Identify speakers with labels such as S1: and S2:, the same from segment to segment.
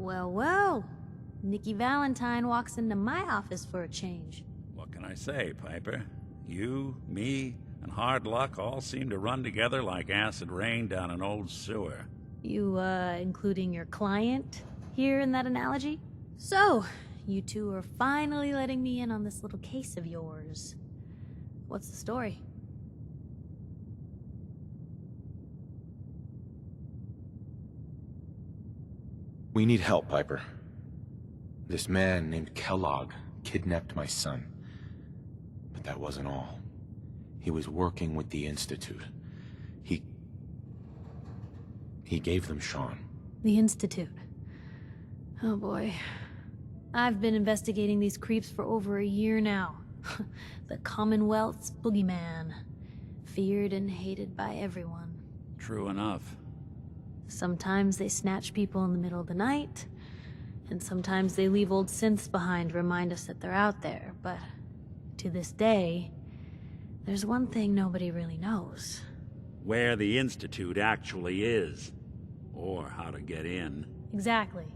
S1: Well, well. Nikki Valentine walks into my office for a change.
S2: What can I say, Piper? You, me, and hard luck all seem to run together like acid rain down an old sewer.
S1: You, including your client here in that analogy? So, you two are finally letting me in on this little case of yours. What's the story?
S3: We need help, Piper. This man named Kellogg kidnapped my son. But that wasn't all. He was working with the Institute. He gave them Sean.
S1: The Institute. Oh boy. I've been investigating these creeps for over a year now. The Commonwealth's boogeyman. Feared and hated by everyone.
S2: True enough.
S1: Sometimes they snatch people in the middle of the night, and sometimes they leave old synths behind to remind us that they're out there, but to this day, there's one thing nobody really knows.
S2: Where the Institute actually is. Or how to get in.
S1: Exactly.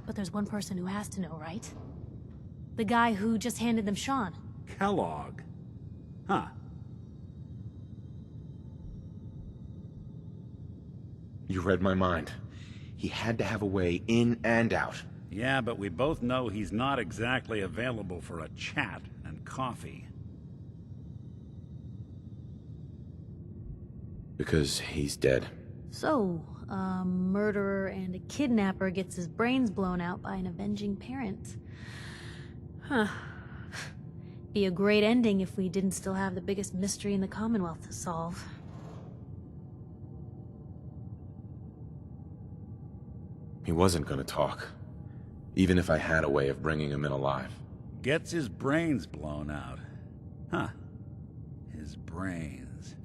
S1: But there's one person who has to know, right? The guy who just handed them Sean.
S2: Kellogg? Huh.
S3: You read my mind. He had to have a way in and out.
S2: Yeah, but we both know he's not exactly available for a chat and coffee.
S3: Because he's dead.
S1: So, a murderer and a kidnapper gets his brains blown out by an avenging parent. Huh. Be a great ending if we didn't still have the biggest mystery in the Commonwealth to solve.
S3: He wasn't gonna talk. Even if I had a way of bringing him in alive.
S2: Gets his brains blown out. Huh. His brains.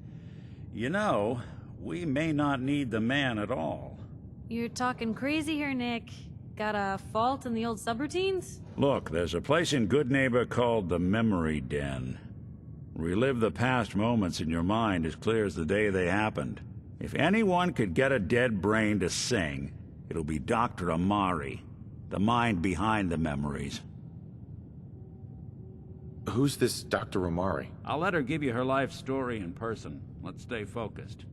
S2: You know, we may not need the man at all.
S1: You're talking crazy here, Nick. Got a fault in the old subroutines?
S2: Look, there's a place in Good Neighbor called the Memory Den. Relive the past moments in your mind as clear as the day they happened. If anyone could get a dead brain to sing, it'll be Dr. Amari, the mind behind the memories.
S3: Who's this Dr. Amari?
S2: I'll let her give you her life story in person. Let's stay focused.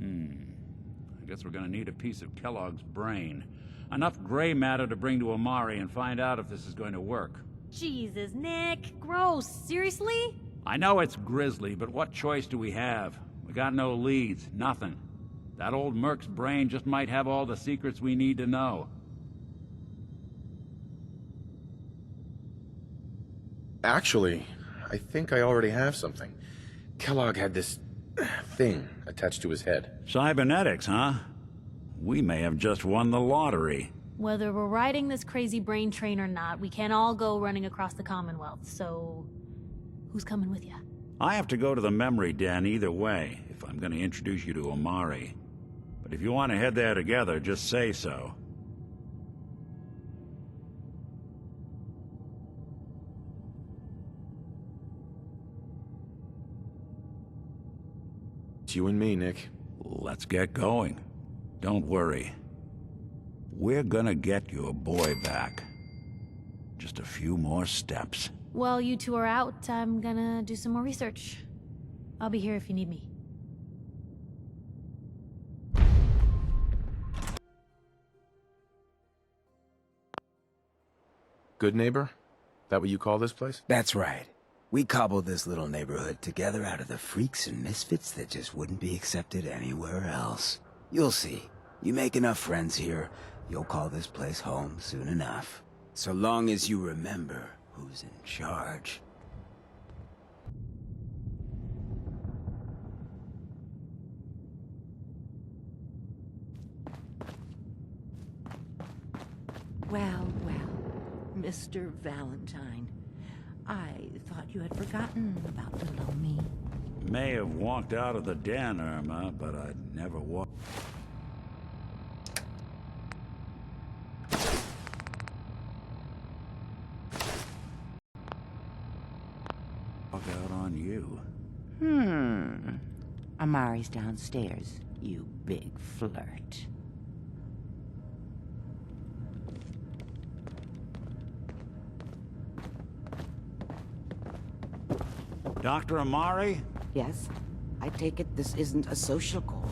S2: I guess we're gonna need a piece of Kellogg's brain. Enough gray matter to bring to Amari and find out if this is going to work.
S1: Jesus, Nick. Gross. Seriously?
S2: I know it's grisly, but what choice do we have? We got no leads, nothing. That old Merc's brain just might have all the secrets we need to know.
S3: Actually, I think I already have something. Kellogg had this thing attached to his head.
S2: Cybernetics, huh? We may have just won the lottery.
S1: Whether we're riding this crazy brain train or not, we can't all go running across the Commonwealth, so... who's coming with you?
S2: I have to go to the Memory Den either way, if I'm gonna introduce you to Amari. But if you want to head there together, just say so.
S3: It's you and me, Nick.
S2: Let's get going. Don't worry. We're gonna get your boy back. Just a few more steps.
S1: While you two are out, I'm gonna do some more research. I'll be here if you need me.
S3: Good Neighbor? That what you call this place?
S4: That's right. We cobbled this little neighborhood together out of the freaks and misfits that just wouldn't be accepted anywhere else. You'll see. You make enough friends here, you'll call this place home soon enough. So long as you remember who's in charge.
S5: Well, well, Mr. Valentine. I thought you had forgotten about little me.
S2: May have walked out of the den, Irma, but I'd never walk out on you.
S5: Amari's downstairs, you big flirt.
S2: Dr. Amari?
S6: Yes? I take it this isn't a social call.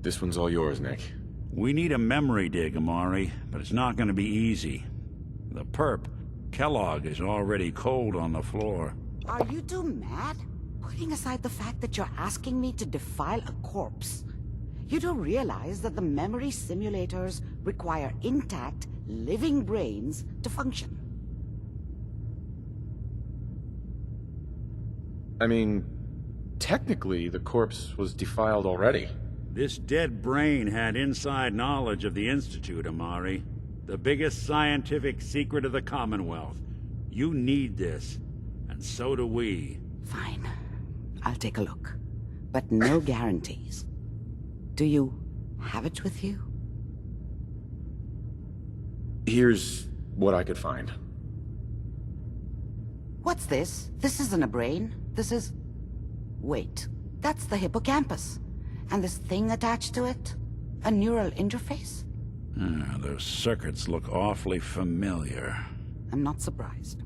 S3: This one's all yours, Nick.
S2: We need a memory dig, Amari, but it's not going to be easy. The perp, Kellogg, is already cold on the floor.
S6: Are you two mad? Putting aside the fact that you're asking me to defile a corpse, you don't realize that the memory simulators require intact, living brains to function.
S3: I mean, technically, the corpse was defiled already.
S2: This dead brain had inside knowledge of the Institute, Amari. The biggest scientific secret of the Commonwealth. You need this, and so do we.
S6: Fine. I'll take a look. But no guarantees. Do you have it with you?
S3: Here's what I could find.
S6: What's this? This isn't a brain. This is... Wait. That's the hippocampus. And this thing attached to it? A neural interface?
S2: Those circuits look awfully familiar.
S6: I'm not surprised.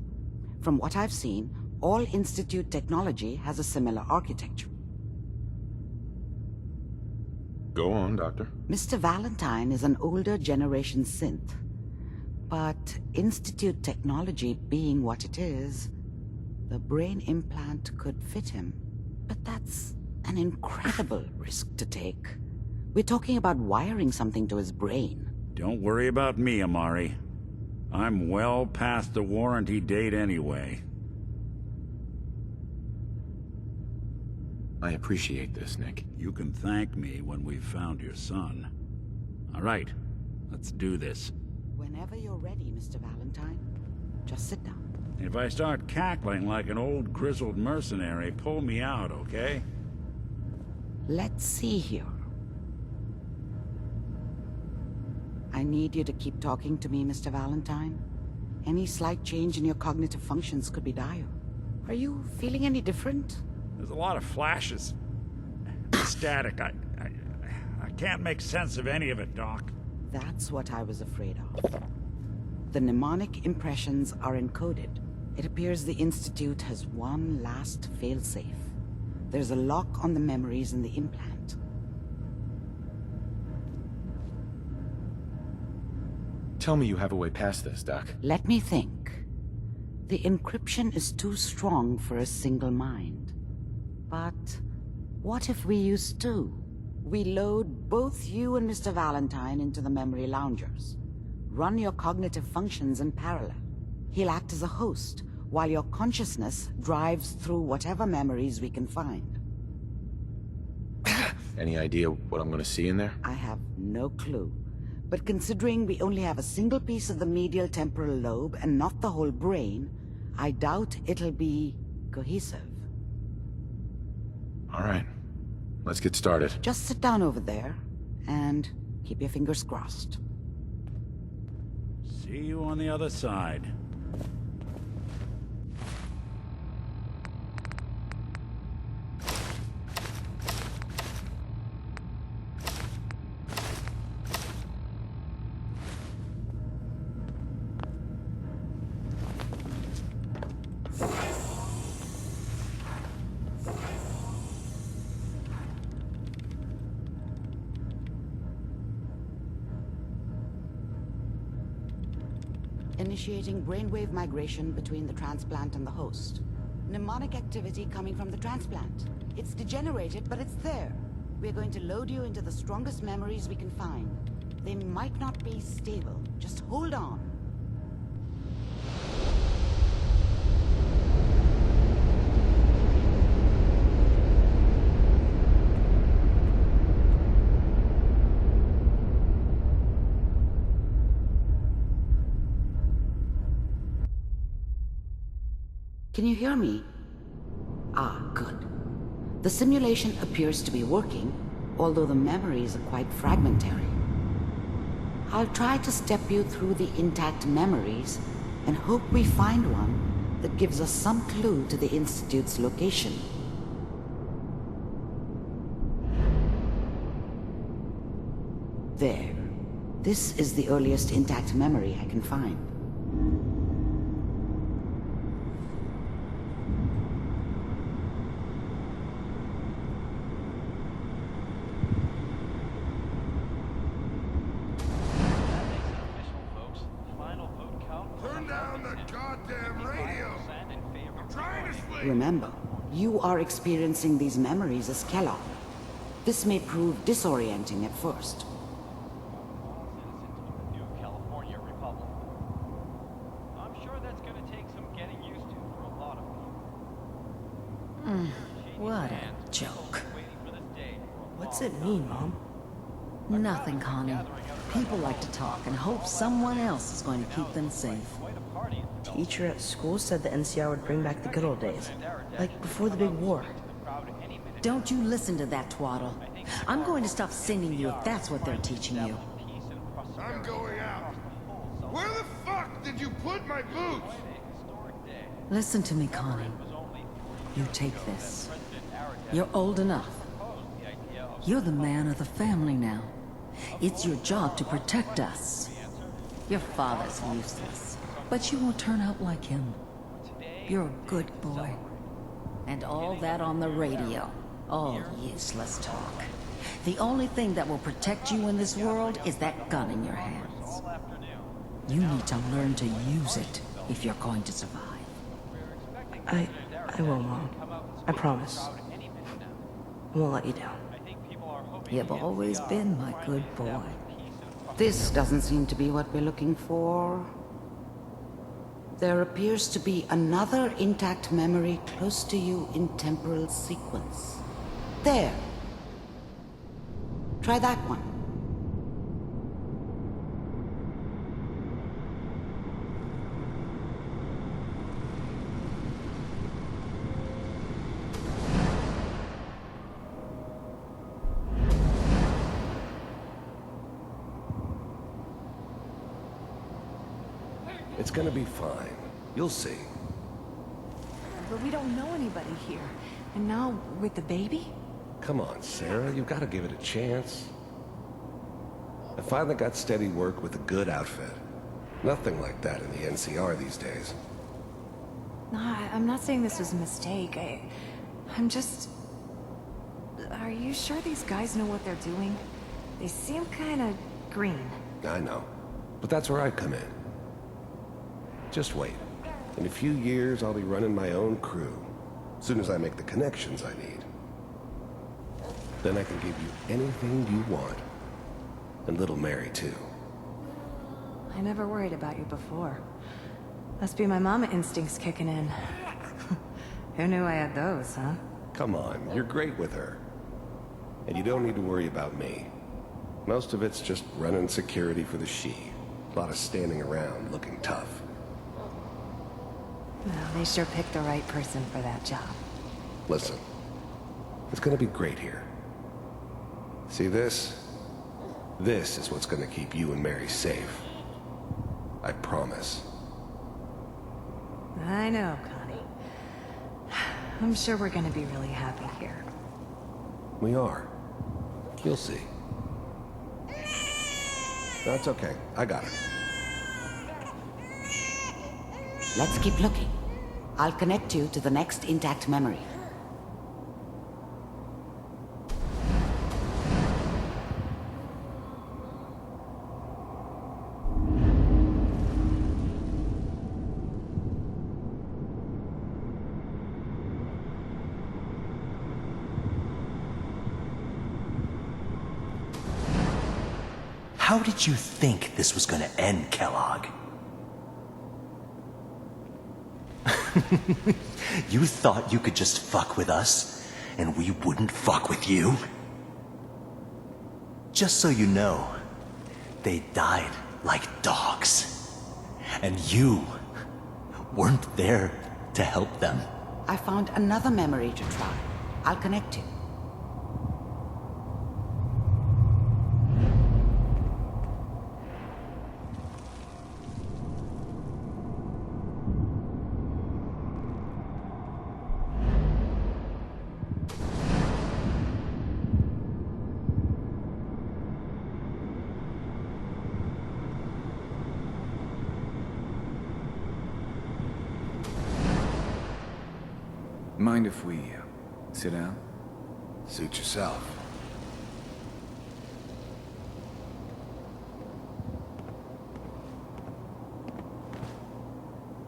S6: From what I've seen, all Institute technology has a similar architecture.
S3: Go on, Doctor.
S6: Mr. Valentine is an older generation synth. But Institute technology being what it is, the brain implant could fit him. But that's an incredible risk to take. We're talking about wiring something to his brain.
S2: Don't worry about me, Amari. I'm well past the warranty date anyway.
S3: I appreciate this, Nick.
S2: You can thank me when we've found your son. All right, let's do this.
S6: Whenever you're ready, Mr. Valentine. Just sit down.
S2: If I start cackling like an old grizzled mercenary, pull me out, okay?
S6: Let's see here. I need you to keep talking to me, Mr. Valentine. Any slight change in your cognitive functions could be dire. Are you feeling any different?
S2: There's a lot of flashes. Static. I can't make sense of any of it, Doc.
S6: That's what I was afraid of. The mnemonic impressions are encoded. It appears the Institute has one last failsafe. There's a lock on the memories in the implant.
S3: Tell me you have a way past this, Doc.
S6: Let me think. The encryption is too strong for a single mind. But what if we use two? We load both you and Mr. Valentine into the memory loungers. Run your cognitive functions in parallel. He'll act as a host, while your consciousness drives through whatever memories we can find.
S3: Any idea what I'm gonna see in there?
S6: I have no clue. But considering we only have a single piece of the medial temporal lobe and not the whole brain, I doubt it'll be cohesive.
S3: All right, let's get started.
S6: Just sit down over there and keep your fingers crossed.
S2: See you on the other side.
S6: Initiating brainwave migration between the transplant and the host. Mnemonic activity coming from the transplant. It's degenerated, but it's there. We're going to load you into the strongest memories we can find. They might not be stable. Just hold on. Can you hear me? Ah, good. The simulation appears to be working, although the memories are quite fragmentary. I'll try to step you through the intact memories and hope we find one that gives us some clue to the Institute's location. There. This is the earliest intact memory I can find. Remember, you are experiencing these memories as Kellogg. This may prove disorienting at first.
S7: New California Republic. I'm sure that's going to take some getting used to for a lot of people.
S8: What a joke.
S7: Waiting for this day for a
S8: What's
S7: long
S8: it mean, Mom? Nothing, Connie. People like to talk and hope someone else is going to keep them safe.
S7: quite a party in the
S9: Teacher at school said the NCR would bring back the good old days. Like before the big war.
S7: crowd any minute.
S8: Don't you listen to that twaddle. I'm going to stop singing you if that's what they're teaching you.
S7: Peace and prosperity.
S10: I'm going out. Where the fuck did you put my boots?
S7: Historic day.
S8: Listen to me, Connie. You take this. You're old enough. You're the man of the family now. It's your job to protect us. Your father's useless, but you won't turn out like him. You're a good boy. And all that on the radio. All useless talk. The only thing that will protect you in this world is that gun in your hands. You need to learn to use it if you're going to survive.
S9: I will, Mom. I promise. I won't let you down.
S8: You've always been my good boy.
S6: This doesn't seem to be what we're looking for. There appears to be another intact memory close to you in temporal sequence. There. Try that one.
S11: It's gonna be fine. You'll see.
S12: But we don't know anybody here. And now, with the baby?
S11: Come on, Sarah, you've gotta give it a chance. I finally got steady work with a good outfit. Nothing like that in the NCR these days.
S12: No, I'm not saying this was a mistake. I'm just... Are you sure these guys know what they're doing? They seem kinda green.
S11: I know. But that's where I come in. Just wait. In a few years, I'll be running my own crew. As soon as I make the connections I need. Then I can give you anything you want. And little Mary, too.
S12: I never worried about you before. Must be my mama instincts kicking in. Who knew I had those, huh?
S11: Come on, you're great with her. And you don't need to worry about me. Most of it's just running security for the she. A lot of standing around looking tough.
S12: Well, they sure picked the right person for that job.
S11: Listen, it's gonna be great here. See this? This is what's gonna keep you and Mary safe. I promise.
S12: I know, Connie. I'm sure we're gonna be really happy here.
S11: We are. You'll see. That's okay. I got it.
S6: Let's keep looking. I'll connect you to the next intact memory.
S13: How did you think this was gonna end, Kellogg? You thought you could just fuck with us, and we wouldn't fuck with you? Just so you know, they died like dogs. And you weren't there to help them.
S6: I found another memory to try. I'll connect you.
S14: Mind if we sit down?
S11: Suit yourself.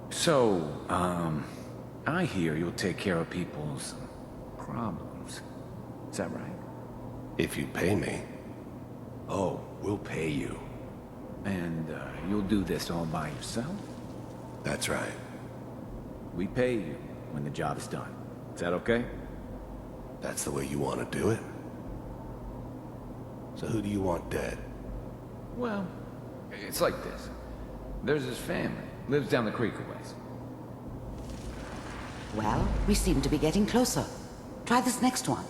S14: So, I hear you'll take care of people's problems. Is that right?
S11: If you pay me. Oh, we'll pay you.
S14: And you'll do this all by yourself?
S11: That's right.
S14: We pay you when the job is done. Is that okay?
S11: That's the way you want to do it? So who do you want dead?
S14: Well, it's like this. There's this family, lives down the creek a ways.
S6: Well, we seem to be getting closer. Try this next one.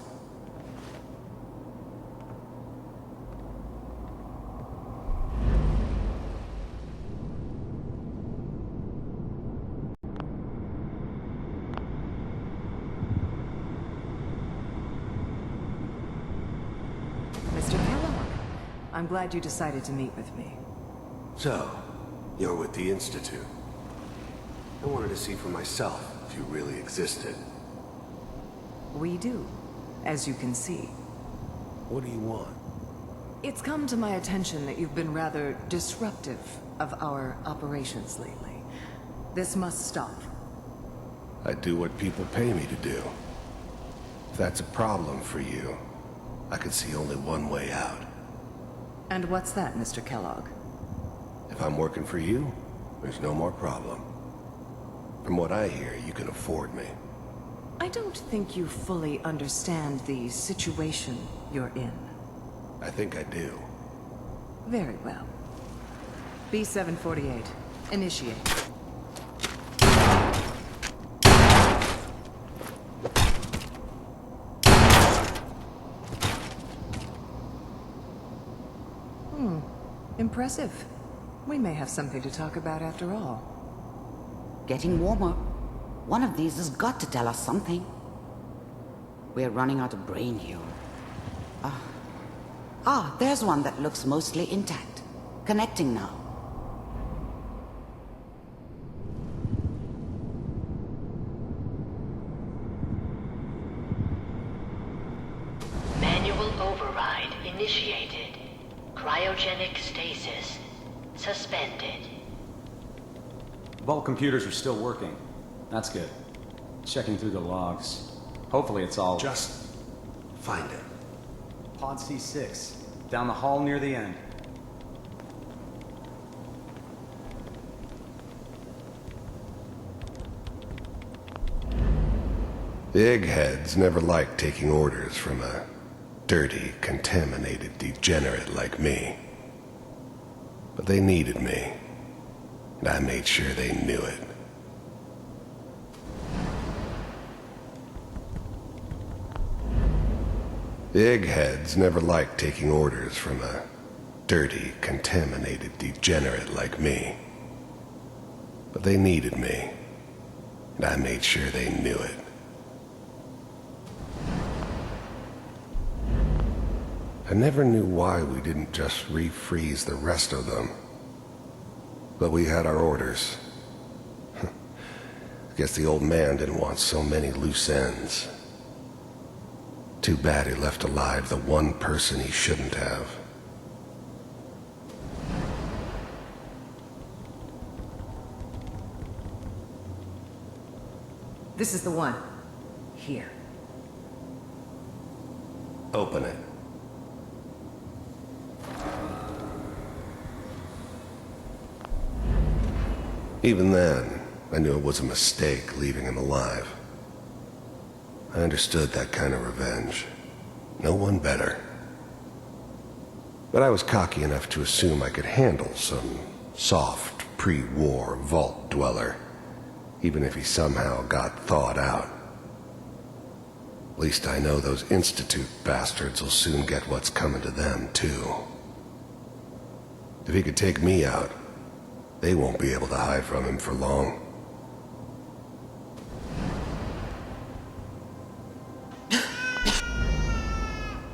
S15: Mr. Kellogg, I'm glad you decided to meet with me.
S11: So, you're with the Institute. I wanted to see for myself if you really existed.
S15: We do, as you can see.
S11: What do you want?
S15: It's come to my attention that you've been rather disruptive of our operations lately. This must stop.
S11: I do what people pay me to do. If that's a problem for you, I could see only one way out.
S15: And what's that, Mr. Kellogg?
S11: If I'm working for you, there's no more problem. From what I hear, you can afford me.
S15: I don't think you fully understand the situation you're in.
S11: I think I do.
S15: Very well. B-748, initiate. Impressive. We may have something to talk about after all.
S6: Getting warmer. One of these has got to tell us something. We're running out of brain fuel. There's one that looks mostly intact. Connecting now.
S16: Manual override initiated. Cryogenic stasis suspended.
S17: Vault computers are still working. That's good. Checking through the logs. Hopefully it's all...
S11: Just find it.
S17: Pod C6. Down the hall near the end.
S11: The eggheads never liked taking orders from a dirty, contaminated degenerate like me. But they needed me, and I made sure they knew it. The eggheads never liked taking orders from a dirty, contaminated degenerate like me. But they needed me, and I made sure they knew it. I never knew why we didn't just refreeze the rest of them. But we had our orders. I guess the old man didn't want so many loose ends. Too bad he left alive the one person he shouldn't have.
S15: This is the one. Here.
S11: Open it. Even then, I knew it was a mistake leaving him alive. I understood that kind of revenge. No one better. But I was cocky enough to assume I could handle some soft, pre-war vault dweller, even if he somehow got thawed out. At least I know those Institute bastards will soon get what's coming to them, too. If he could take me out, they won't be able to hide from him for long.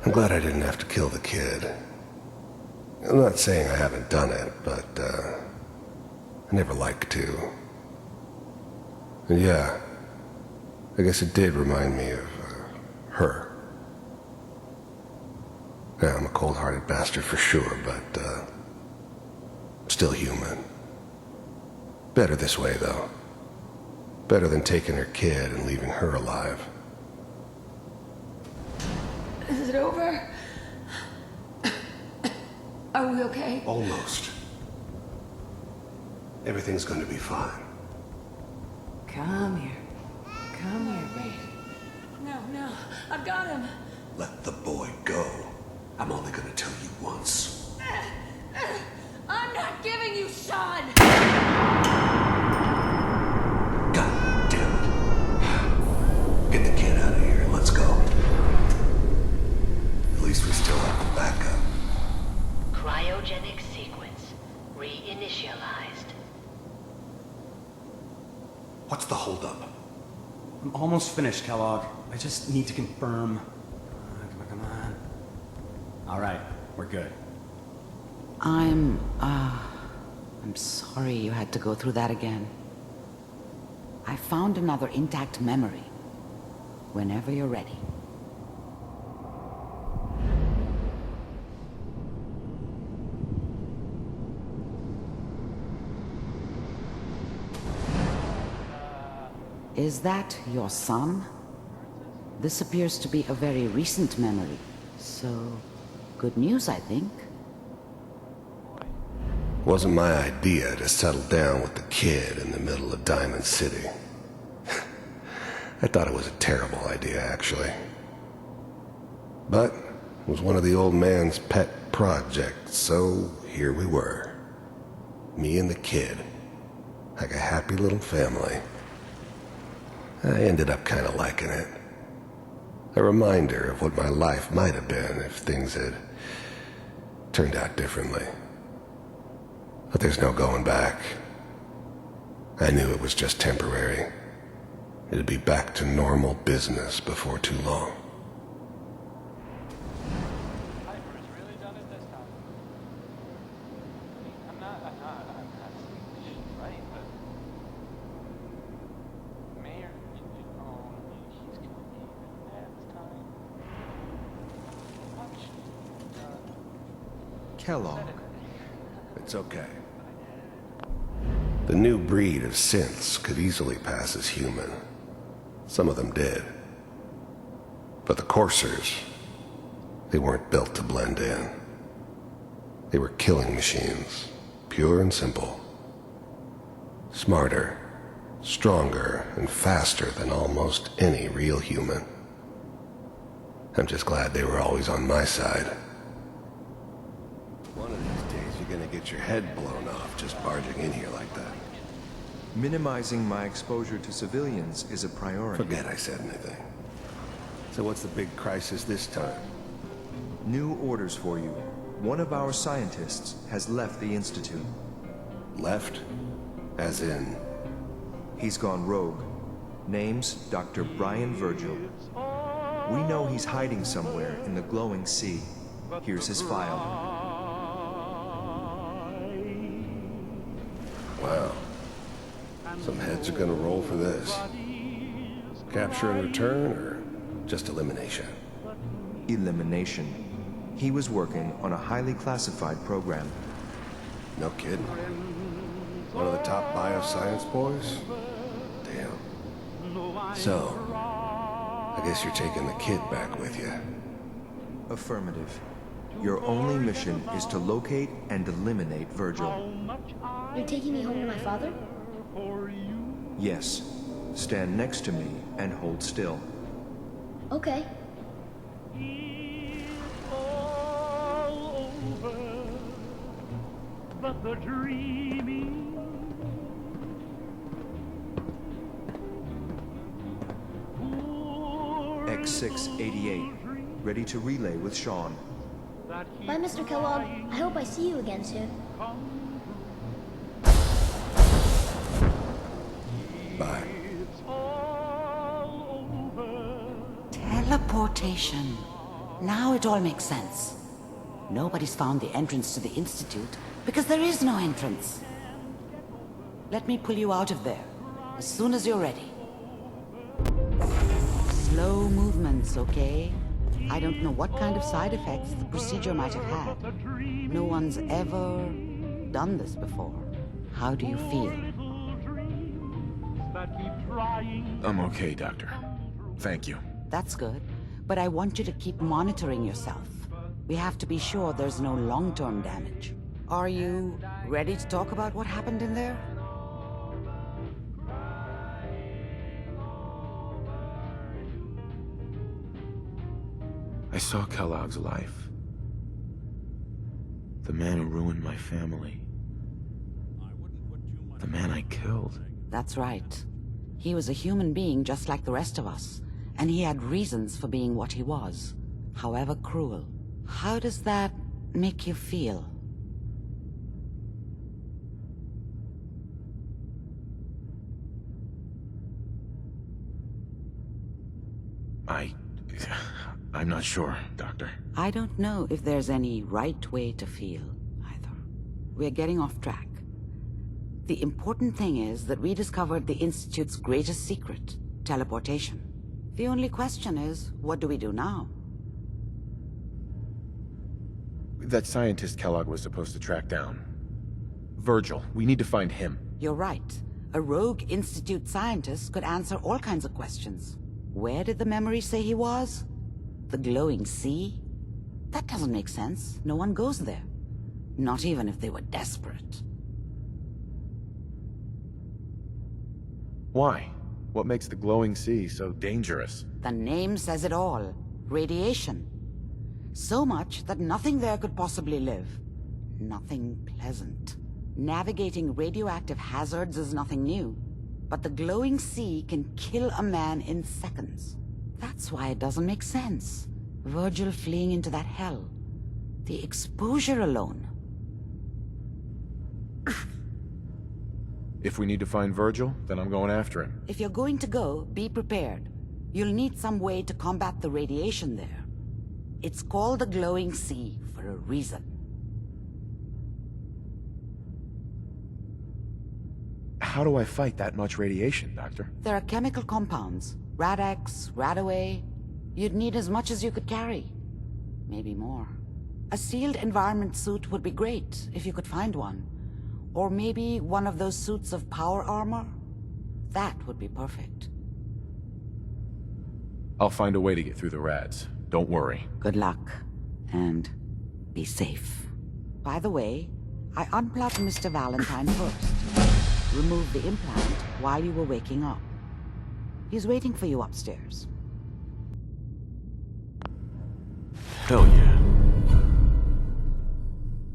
S11: I'm glad I didn't have to kill the kid. I'm not saying I haven't done it, but, I never liked to. And yeah, I guess it did remind me of, her. Yeah, I'm a cold-hearted bastard for sure, but, still human. Better this way, though. Better than taking her kid and leaving her alive.
S12: Is it over? Are we okay?
S11: Almost. Everything's going to be fine.
S15: Come here. Come here, babe.
S12: No, I've got him.
S11: Let the boy go. I'm only going to tell you once.
S12: I'm not giving you Sean!
S11: God damn it. Get the kid out of here. Let's go. At least we still have the backup.
S16: Cryogenic sequence reinitialized.
S11: What's the holdup?
S17: I'm almost finished, Kellogg. I just need to confirm. Come on. All right, we're good.
S6: I'm sorry you had to go through that again. I found another intact memory. Whenever you're ready. Is that your son? This appears to be a very recent memory. So, good news, I think.
S11: Wasn't my idea to settle down with the kid in the middle of Diamond City. I thought it was a terrible idea, actually. But it was one of the old man's pet projects, so here we were. Me and the kid. Like a happy little family. I ended up kind of liking it. A reminder of what my life might have been if things had turned out differently. But there's no going back. I knew it was just temporary. It'd be back to normal business before too long.
S7: Piper's really done it this time. I'm not right, but Mayor, he's gonna be even mad this time.
S11: Kellogg. It's okay. The new breed of synths could easily pass as human. Some of them did. But the coursers, they weren't built to blend in. They were killing machines, pure and simple. Smarter, stronger, and faster than almost any real human. I'm just glad they were always on my side. One of these days you're gonna get your head blown off just barging in here like that.
S18: Minimizing my exposure to civilians is a priority.
S11: Forget I said anything. So what's the big crisis this time?
S18: New orders for you. One of our scientists has left the Institute.
S11: Left? As in?
S18: He's gone rogue. Name's Dr. Brian Virgil. We know he's hiding somewhere in the glowing sea. Here's his file.
S11: Wow. Some heads are gonna roll for this. Capture and return, or just elimination?
S18: Elimination. He was working on a highly classified program.
S11: No kidding. One of the top bioscience boys? Damn. So, I guess you're taking the kid back with you.
S18: Affirmative. Your only mission is to locate and eliminate Virgil.
S19: You're taking me home to my father?
S18: Yes. Stand next to me and hold still.
S19: Okay.
S20: But the dreaming
S18: X688, ready to relay with Sean.
S19: Bye, Mr. Kellogg. I hope I see you again soon.
S11: Bye.
S6: Teleportation. Now it all makes sense. Nobody's found the entrance to the Institute because there is no entrance. Let me pull you out of there as soon as you're ready. Slow movements, okay? I don't know what kind of side effects the procedure might have had. No one's ever done this before. How do you feel?
S20: keep trying.
S3: I'm okay, Doctor. Thank you.
S6: That's good, but I want you to keep monitoring yourself. We have to be sure there's no long-term damage. Are you ready to talk about what happened in there?
S3: I saw Kellogg's life. The man who ruined my family. The man I killed.
S6: That's right. He was a human being just like the rest of us, and he had reasons for being what he was, however cruel. How does that make you feel?
S3: I'm not sure, Doctor.
S6: I don't know if there's any right way to feel, either. We're getting off track. The important thing is that we discovered the Institute's greatest secret, teleportation. The only question is, what do we do now?
S3: That scientist Kellogg was supposed to track down. Virgil, we need to find him.
S6: You're right. A rogue Institute scientist could answer all kinds of questions. Where did the memory say he was? The glowing sea? That doesn't make sense. No one goes there. Not even if they were desperate.
S3: Why? What makes the glowing sea so dangerous?
S6: The name says it all. Radiation. So much that nothing there could possibly live. Nothing pleasant. Navigating radioactive hazards is nothing new. But the glowing sea can kill a man in seconds. That's why it doesn't make sense. Virgil fleeing into that hell. The exposure alone.
S3: If we need to find Virgil, then I'm going after him.
S6: If you're going to go, be prepared. You'll need some way to combat the radiation there. It's called the glowing sea for a reason.
S3: How do I fight that much radiation, Doctor?
S6: There are chemical compounds. Rad-X, Radaway. You'd need as much as you could carry. Maybe more. A sealed environment suit would be great, if you could find one. Or maybe one of those suits of power armor? That would be perfect.
S3: I'll find a way to get through the rads. Don't worry.
S6: Good luck. And be safe. By the way, I unplugged Mr. Valentine first. Removed the implant while you were waking up. He's waiting for you upstairs.
S3: Hell yeah.